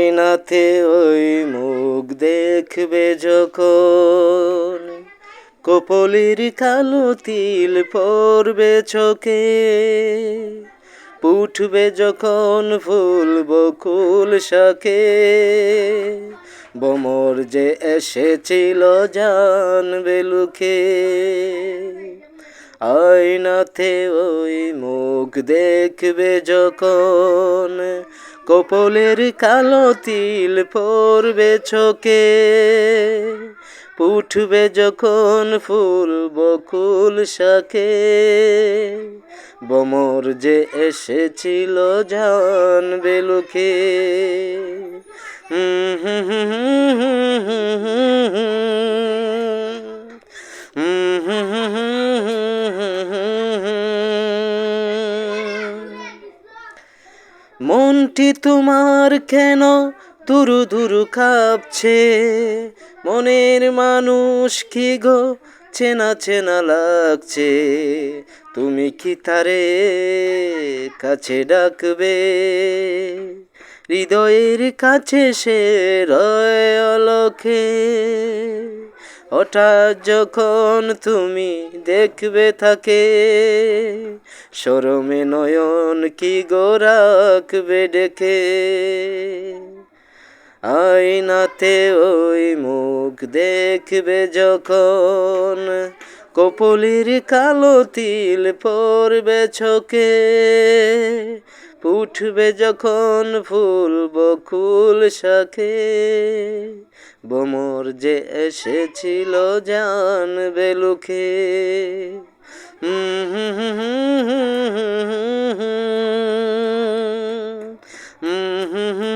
আয়নাতে ওই মুখ দেখবে যখন, কপলির কালো তিল পড়বে চোখে, উঠবে যখন ফুল বকুল শাকে, ভ্রমর যে এসেছিল জানবে লুকে। আয়নাতে ওই মুখ দেখবে যখন, কপলের কালো তিল পড়বে চোখে, উঠবে যখন ফুল বকুল শাকে, ভ্রমর যে এসেছিল জানবে লোকে। মনটি তোমার কেন দুরু দুরু কাঁপছে, মনের মানুষ কি গো চেনা চেনা লাগছে, তুমি কি তারে কাছে ডাকবে, হৃদয়ের কাছে সে রয় অলখে, হঠাৎ যখন তুমি দেখবে তাকে, শরমে নয়ন কি গো রাখবে ডেকে। আয়নাতে ওই মুখ দেখবে যখন, কপলির কালো তিল পড়বে চোখে, উঠবে যখন ফুল বকুল শাকে, ভ্রমর যে এসেছিল জানবে লোকে। হুম হুম হুম হুম হুম হুম হুম হুম হুম